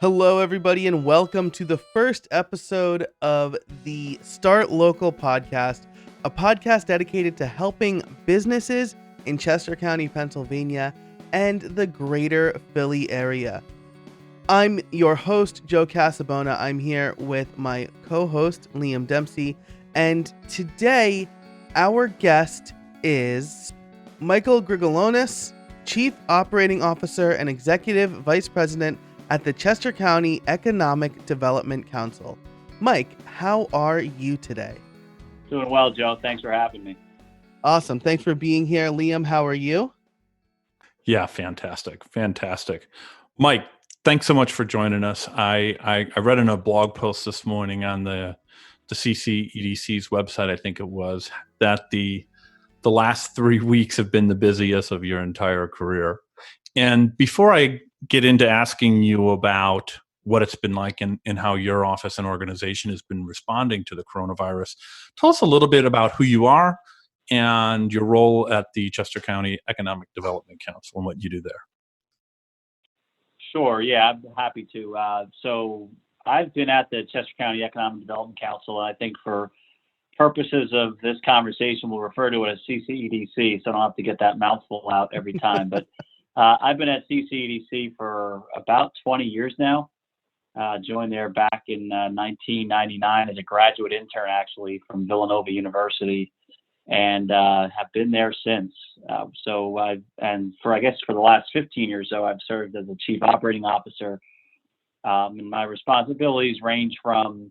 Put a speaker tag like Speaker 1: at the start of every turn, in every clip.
Speaker 1: Hello, everybody, and welcome to the first episode of the Start Local podcast, a podcast dedicated to helping businesses in Chester County, Pennsylvania, and the greater Philly area. I'm your host, Joe Casabona. I'm here with my co-host, Liam Dempsey, and today our guest is Michael Grigalonis, Chief Operating Officer and Executive Vice President at the Chester County Economic Development Council. Mike, how are you today?
Speaker 2: Doing well, Joe. Thanks for having me.
Speaker 1: Awesome. Thanks for being here. Liam, how are you?
Speaker 3: Yeah, fantastic. Mike, thanks so much for joining us. I read in a blog post this morning on the CCEDC's website, I think it was, that the last 3 weeks have been the busiest of your entire career. And before I get into asking you about what it's been like and how your office and organization has been responding to the coronavirus, tell us a little bit about who you are and your role at the Chester County Economic Development Council and what you do there.
Speaker 2: Sure. Yeah, I'm happy to. So I've been at the Chester County Economic Development Council, and I think for purposes of this conversation, we'll refer to it as CCEDC, so I don't have to get that mouthful out every time. But I've been at CCEDC for about 20 years now. Joined there back in 1999 as a graduate intern, actually, from Villanova University, and have been there since. For the last 15 years, so I've served as a Chief Operating Officer. And my responsibilities range from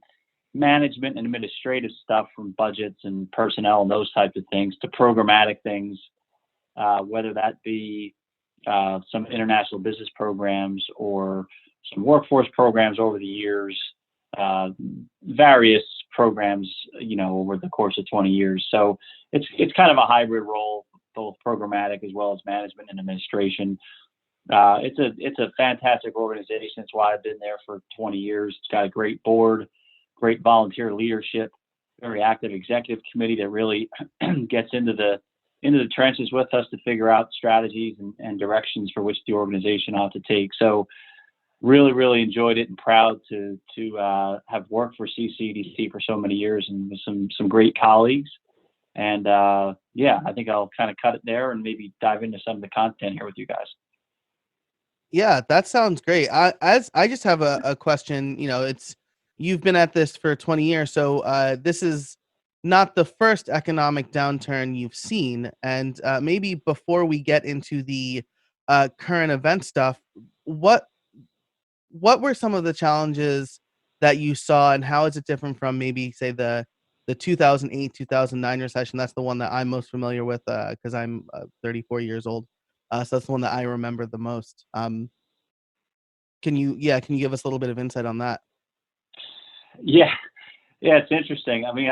Speaker 2: management and administrative stuff, from budgets and personnel and those types of things, to programmatic things, whether that be some international business programs or some workforce programs over the years, various programs, over the course of 20 years. So it's kind of a hybrid role, both programmatic as well as management and administration. It's a fantastic organization. That's why I've been there for 20 years. It's got a great board, great volunteer leadership, very active executive committee that really gets into the trenches with us to figure out strategies and directions for which the organization ought to take. So really, really enjoyed it and proud to have worked for CCEDC for so many years and with some great colleagues. And I think I'll kind of cut it there and maybe dive into some of the content here with you guys.
Speaker 1: Yeah, that sounds great. I just have a question. You've been at this for 20 years, so this is not the first economic downturn you've seen. And maybe before we get into the current event stuff, what were some of the challenges that you saw, and how is it different from maybe, say, the 2008, 2009 recession? That's the one that I'm most familiar with because I'm 34 years old. So that's the one that I remember the most. Can you give us a little bit of insight on that?
Speaker 2: Yeah, it's interesting. I mean,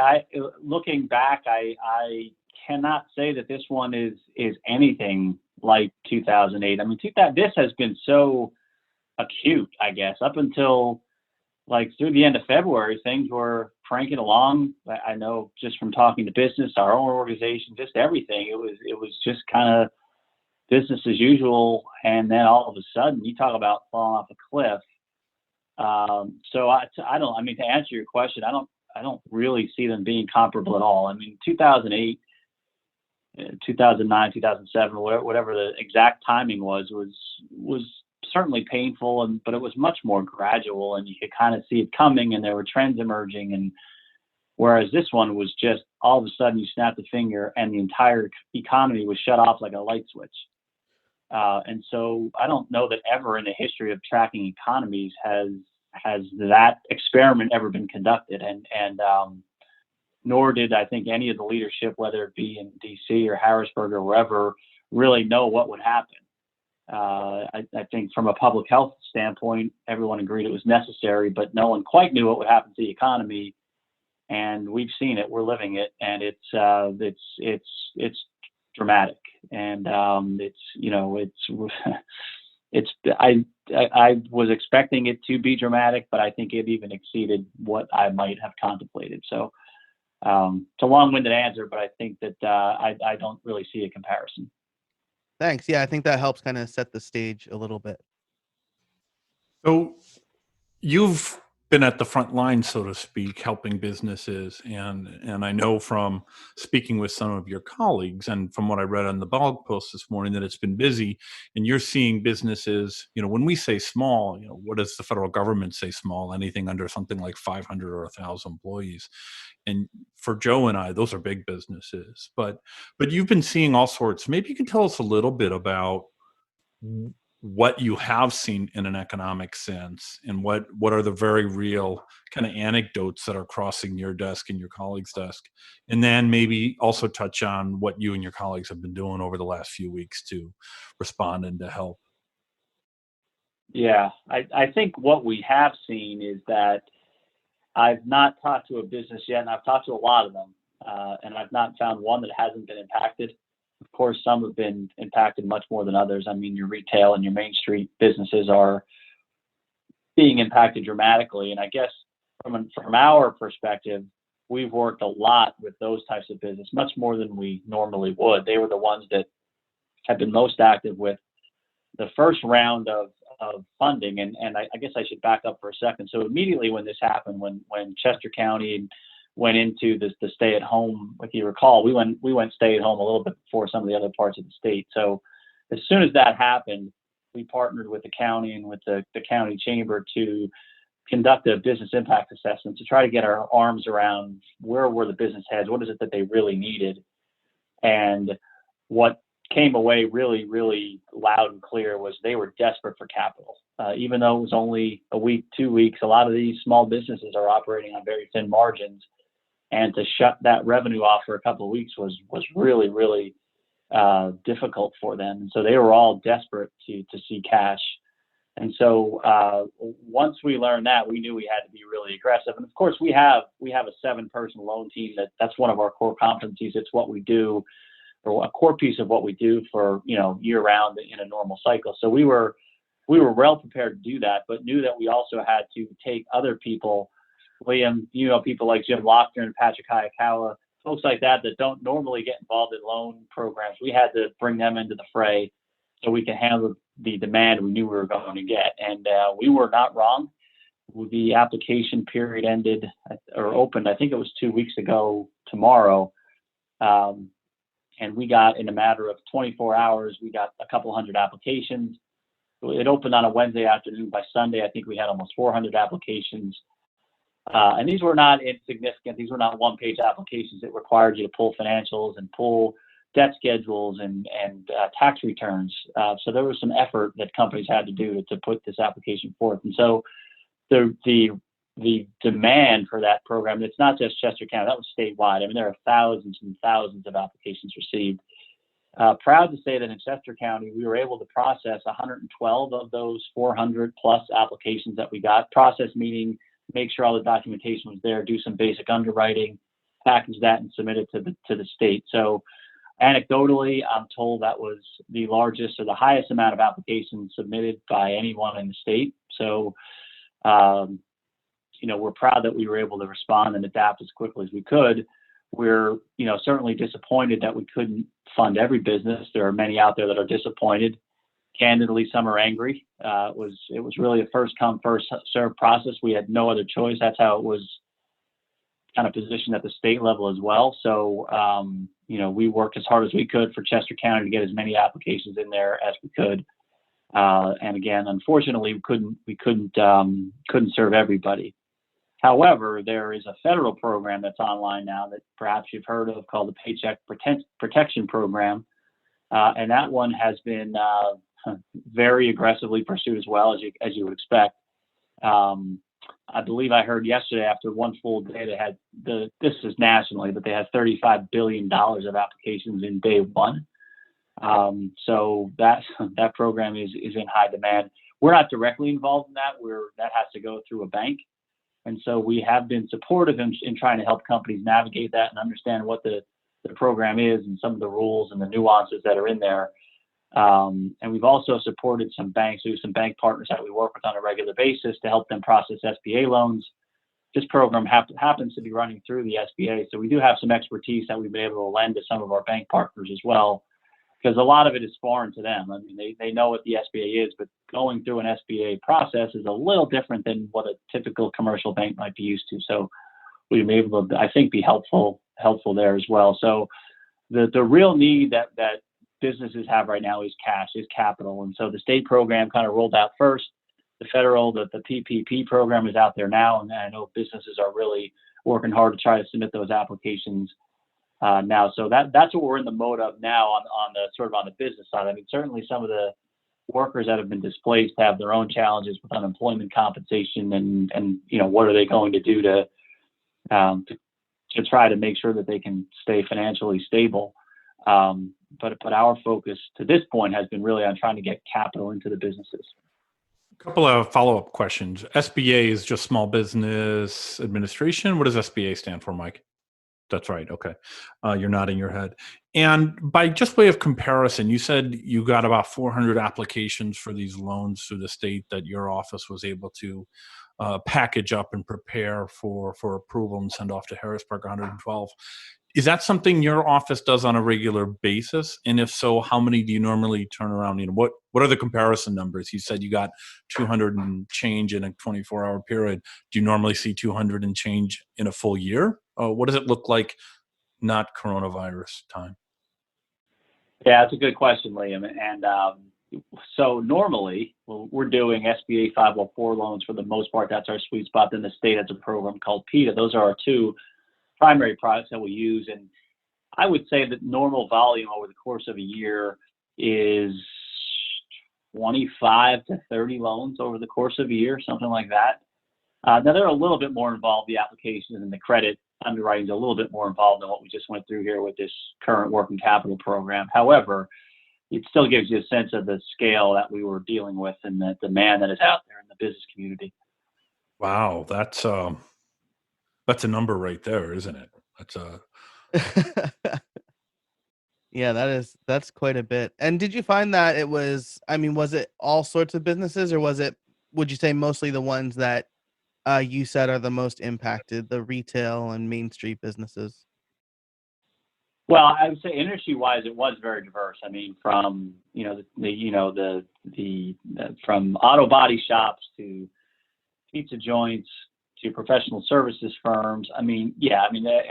Speaker 2: looking back, I cannot say that this one is anything like 2008. I mean, this has been so acute, I guess, up until like through the end of February. Things were cranking along. I know just from talking to business, our own organization, just everything. It was just kind of business as usual, and then all of a sudden, you talk about falling off a cliff. So I don't. I mean, to answer your question, I don't really see them being comparable at all. I mean, 2008, 2009, 2007, whatever the exact timing was certainly painful, but it was much more gradual, and you could kind of see it coming, and there were trends emerging. And whereas this one was just all of a sudden you snapped a finger and the entire economy was shut off like a light switch. And so I don't know that ever in the history of tracking economies has that experiment ever been conducted, and nor did I think any of the leadership, whether it be in DC or Harrisburg or wherever, really know what would happen. I think from a public health standpoint, everyone agreed it was necessary, but no one quite knew what would happen to the economy. And we've seen it, we're living it, and it's dramatic. And I was expecting it to be dramatic, but I think it even exceeded what I might have contemplated. So it's a long-winded answer, but I think that I don't really see a comparison.
Speaker 1: Thanks. Yeah, I think that helps kind of set the stage a little bit.
Speaker 3: So you've been at the front line, so to speak, helping businesses, and I know from speaking with some of your colleagues and from what I read on the blog post this morning that it's been busy, and you're seeing businesses. When we say small, what does the federal government say small? Anything under something like 500 or 1,000 employees, and for Joe and I, those are big businesses. But you've been seeing all sorts. Maybe you can tell us a little bit about what you have seen in an economic sense, and what are the very real kind of anecdotes that are crossing your desk and your colleagues' desk, and then maybe also touch on what you and your colleagues have been doing over the last few weeks to respond and to help.
Speaker 2: Yeah, I think what we have seen is that I've not talked to a business yet, and I've talked to a lot of them, and I've not found one that hasn't been impacted. Of course, some have been impacted much more than others. I mean, your retail and your Main Street businesses are being impacted dramatically. And I guess from our perspective, we've worked a lot with those types of business, much more than we normally would. They were the ones that have been most active with the first round of funding. And I guess I should back up for a second. So immediately when this happened, when Chester County went into the stay at home, if you recall, we went stay at home a little bit before some of the other parts of the state. So as soon as that happened, we partnered with the county and with the county chamber to conduct a business impact assessment to try to get our arms around where were the business heads, what is it that they really needed. And what came away really, really loud and clear was they were desperate for capital. Even though it was only a week, 2 weeks, a lot of these small businesses are operating on very thin margins. And to shut that revenue off for a couple of weeks was really, really difficult for them. And so they were all desperate to see cash. And so once we learned that, we knew we had to be really aggressive. And of course, we have a 7-person loan team that's one of our core competencies. It's what we do, or a core piece of what we do for year round in a normal cycle. So we were well prepared to do that, but knew that we also had to take other people. Liam, people like Jim Lochner and Patrick Hayakawa, folks like that don't normally get involved in loan programs. We had to bring them into the fray so we can handle the demand we knew we were going to get. And we were not wrong. The application period ended or opened, I think it was 2 weeks ago tomorrow. And we got, in a matter of 24 hours, we got a couple hundred applications. It opened on a Wednesday afternoon. By Sunday, I think we had almost 400 applications. And these were not insignificant. These were not one-page applications. It required you to pull financials and pull debt schedules and tax returns. So there was some effort that companies had to do to put this application forth. And so the demand for that program, it's not just Chester County, that was statewide. I mean, there are thousands and thousands of applications received. Proud to say that in Chester County, we were able to process 112 of those 400 plus applications that we got. Process meaning make sure all the documentation was there, do some basic underwriting, package that, and submit it to the state. So anecdotally, I'm told that was the largest or the highest amount of applications submitted by anyone in the state. So, we're proud that we were able to respond and adapt as quickly as we could. We're, certainly disappointed that we couldn't fund every business. There are many out there that are disappointed. Candidly, some are angry. It was really a first come, first served process. We had no other choice. That's how it was kind of positioned at the state level as well. So, we worked as hard as we could for Chester County to get as many applications in there as we could. And again, unfortunately, we couldn't serve everybody. However, there is a federal program that's online now that perhaps you've heard of called the Paycheck Protection Program. And that one has been very aggressively pursued as well, as you would expect. I believe I heard yesterday, after one full day, they had this is nationally, but they had $35 billion of applications in day one. So that program is in high demand. We're not directly involved in that. That has to go through a bank. And so we have been supportive in trying to help companies navigate that and understand what the program is and some of the rules and the nuances that are in there. And we've also supported some banks. We have some bank partners that we work with on a regular basis to help them process SBA loans. This program happens to be running through the SBA. So we do have some expertise that we've been able to lend to some of our bank partners as well, because a lot of it is foreign to them. I mean, they know what the SBA is, but going through an SBA process is a little different than what a typical commercial bank might be used to. So we've been able to, I think, be helpful there as well. So the real need that businesses have right now is cash, is capital. And so the state program kind of rolled out first. The federal, the PPP program is out there now, and I know businesses are really working hard to try to submit those applications now. So that's what we're in the mode of now on the sort of on the business side. I mean, certainly some of the workers that have been displaced have their own challenges with unemployment compensation and what are they going to do to try to make sure that they can stay financially stable. But our focus to this point has been really on trying to get capital into the businesses.
Speaker 3: A couple of follow-up questions. SBA is just Small Business Administration. What does SBA stand for, Mike? That's right. Okay. You're nodding your head. And by just way of comparison, you said you got about 400 applications for these loans through the state that your office was able to package up and prepare for approval and send off to Harrisburg 112. Is that something your office does on a regular basis? And if so, how many do you normally turn around? What are the comparison numbers? You said you got 200 and change in a 24-hour period. Do you normally see 200 and change in a full year? What does it look like not coronavirus time?
Speaker 2: Yeah, that's a good question, Liam. And so normally we're doing SBA 504 loans for the most part. That's our sweet spot. Then the state has a program called PETA. Those are our two primary products that we use. And I would say that normal volume over the course of a year is 25 to 30 loans over the course of a year, something like that. Now they're a little bit more involved, the applications and the credit underwriting is a little bit more involved than what we just went through here with this current working capital program. However, it still gives you a sense of the scale that we were dealing with and the demand that is out there in the business community.
Speaker 3: Wow, that's a number right there, isn't it? That's a
Speaker 1: Yeah, that's quite a bit. And did you find that it was, I mean, was it all sorts of businesses, or would you say mostly the ones that you said are the most impacted, the retail and Main Street businesses?
Speaker 2: Well, I would say industry-wise, it was very diverse. I mean, from from auto body shops to pizza joints to professional services firms. I mean,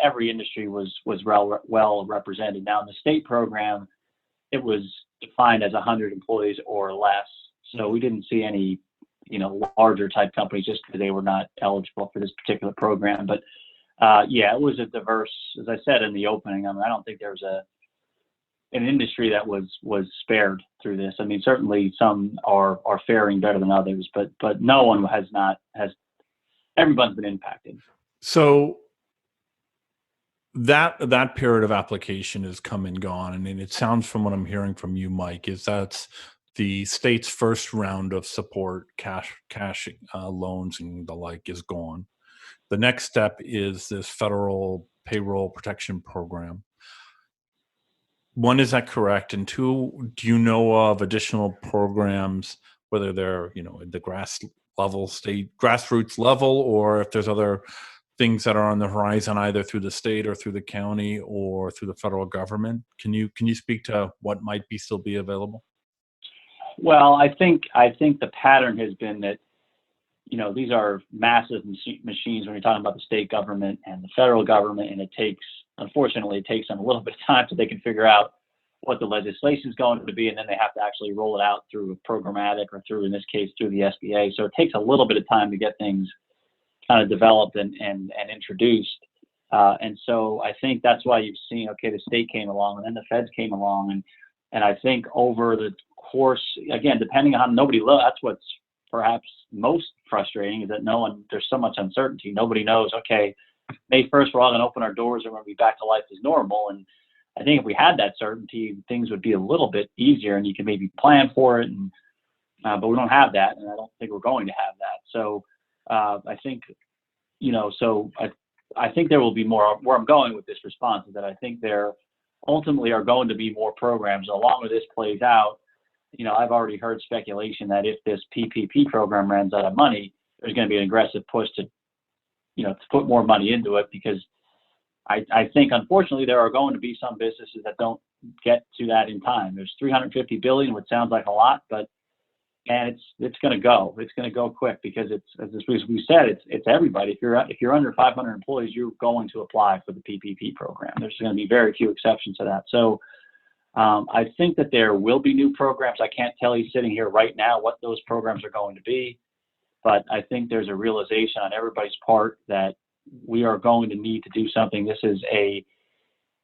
Speaker 2: every industry was well represented. Now, in the state program, it was defined as 100 employees or less. So we didn't see any, larger type companies just because they were not eligible for this particular program. But it was a diverse, as I said in the opening. I mean, I don't think there's an industry that was spared through this. I mean, certainly some are faring better than others, but no one has. Everyone's been impacted.
Speaker 3: So that period of application has come and gone, and it sounds from what I'm hearing from you, Mike, is that's the state's first round of support, cash loans and the like is gone. The next step is this federal payroll protection program. One, is that correct? And two, do you know of additional programs, whether they're, at the grassroots level, or if there's other things that are on the horizon, either through the state or through the county or through the federal government? Can you speak to what might still be available?
Speaker 2: Well, I think the pattern has been that, these are massive machines when you're talking about the state government and the federal government, and unfortunately, it takes them a little bit of time so they can figure out what the legislation is going to be, and then they have to actually roll it out through a programmatic or through, in this case, through the SBA. So it takes a little bit of time to get things kind of developed and introduced. And so I think that's why you've seen, the state came along and then the feds came along. And I think over the course, again, depending on how nobody looks, that's what's perhaps most frustrating, is that there's so much uncertainty. Nobody knows, May 1st, we're all going to open our doors and we're going to be back to life as normal. And I think if we had that certainty, things would be a little bit easier and you can maybe plan for it. But we don't have that, and I don't think we're going to have that. So I think, I think there will be more. Where I'm going with this response is that I think there ultimately are going to be more programs. Along with this plays out, I've already heard speculation that if this PPP program runs out of money, there's going to be an aggressive push to put more money into it, because I think, unfortunately, there are going to be some businesses that don't get to that in time. There's 350 billion, which sounds like a lot, but and it's going to go. It's going to go quick because it's, as we said, it's everybody. If you're under 500 employees, you're going to apply for the PPP program. There's going to be very few exceptions to that. So I think that there will be new programs. I can't tell you sitting here right now what those programs are going to be, but I think there's a realization on everybody's part that we are going to need to do something. This is a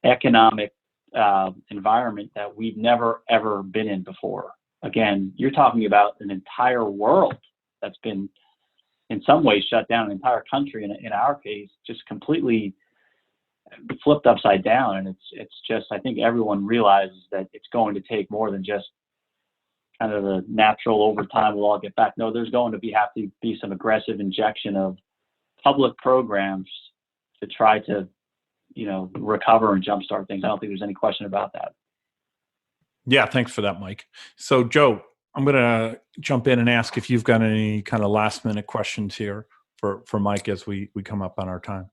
Speaker 2: economic environment that we've never ever been in before. Again, you're talking about an entire world that's been in some ways shut down, an entire country in our case just completely flipped upside down. And it's just, I think everyone realizes that it's going to take more than just kind of the natural over time we'll all get back. No, there's going to have to be some aggressive injection of public programs to try to, recover and jumpstart things. I don't think there's any question about that.
Speaker 3: Yeah, thanks for that, Mike. So, Joe, I'm going to jump in and ask if you've got any kind of last minute questions here for Mike as we come up on our time.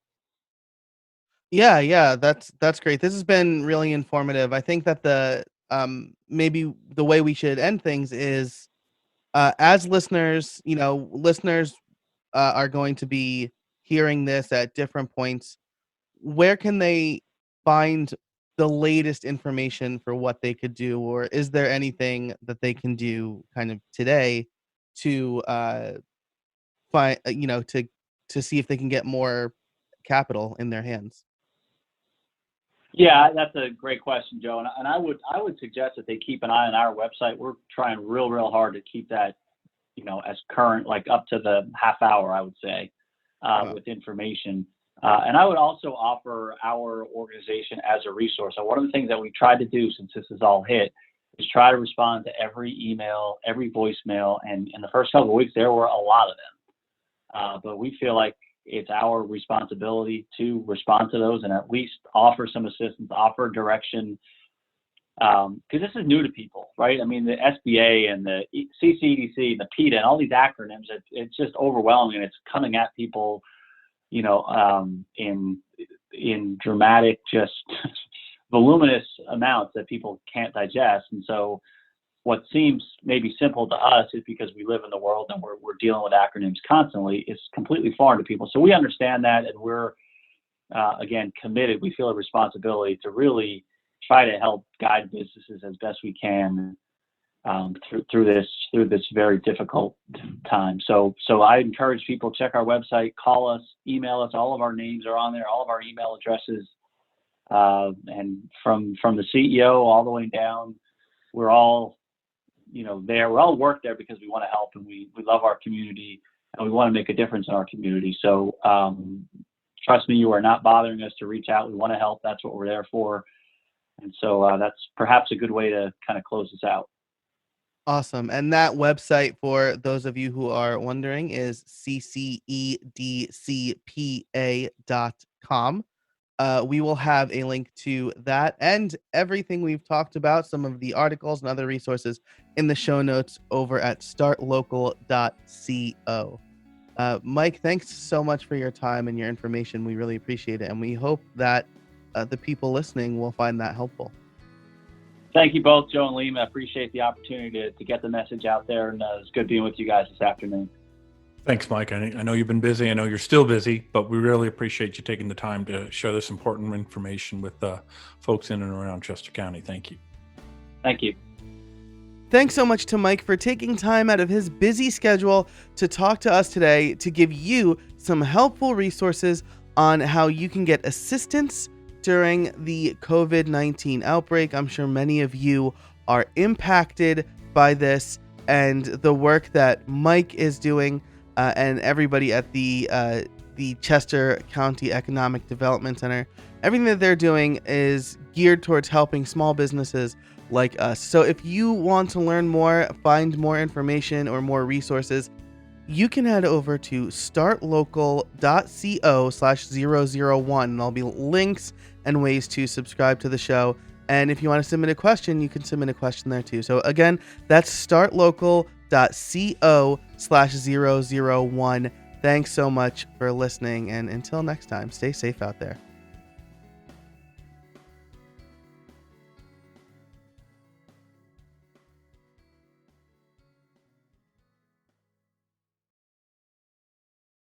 Speaker 1: Yeah, that's great. This has been really informative. I think that the maybe the way we should end things is as listeners, listeners are going to be hearing this at different points. Where can they find the latest information for what they could do, or is there anything that they can do kind of today to find, to see if they can get more capital in their hands?
Speaker 2: Yeah, that's a great question, Joe. And I would suggest that they keep an eye on our website. We're trying real hard to keep that, as current, like up to the half hour, I would say, with information. And I would also offer our organization as a resource. So one of the things that we tried to do since this is all hit is try to respond to every email, every voicemail. And in the first couple of weeks, there were a lot of them. But we feel like it's our responsibility to respond to those and at least offer some assistance, offer direction. Because this is new to people, right? I mean, the SBA and the CCEDC, the PETA, and all these acronyms, it's just overwhelming, and it's coming at people in dramatic, just voluminous amounts that people can't digest. And so what seems maybe simple to us is because we live in the world and we're dealing with acronyms constantly, is completely foreign to people. So we understand that, and we're, again, committed. We feel a responsibility to really try to help guide businesses as best we can through this very difficult time. So I encourage people, check our website, call us, email us. All of our names are on there, all of our email addresses, and from the CEO all the way down, we're all there. We all work there because we want to help, and we love our community, and we want to make a difference in our community. So trust me, you are not bothering us to reach out. We want to help. That's what we're there for. And so that's perhaps a good way to kind of close this out.
Speaker 1: Awesome. And that website, for those of you who are wondering, is ccedcpa.com. We will have a link to that and everything we've talked about, some of the articles and other resources, in the show notes over at startlocal.co. Mike, thanks so much for your time and your information. We really appreciate it. And we hope that the people listening will find that helpful.
Speaker 2: Thank you both, Joe and Liam. I appreciate the opportunity to get the message out there, and it's good being with you guys this afternoon.
Speaker 3: Thanks, Mike. I know you've been busy. I know you're still busy, but we really appreciate you taking the time to share this important information with folks in and around Chester County. Thank you.
Speaker 2: Thank you.
Speaker 1: Thanks so much to Mike for taking time out of his busy schedule to talk to us today, to give you some helpful resources on how you can get assistance during the COVID-19 outbreak. I'm sure many of you are impacted by this, and the work that Mike is doing and everybody at the Chester County Economic Development Center, everything that they're doing is geared towards helping small businesses like us. So if you want to learn more, find more information or more resources, you can head over to startlocal.co/001, and there'll be links and ways to subscribe to the show. And if you want to submit a question, you can submit a question there too. So again, that's startlocal.co/001. Thanks so much for listening, and until next time, stay safe out there.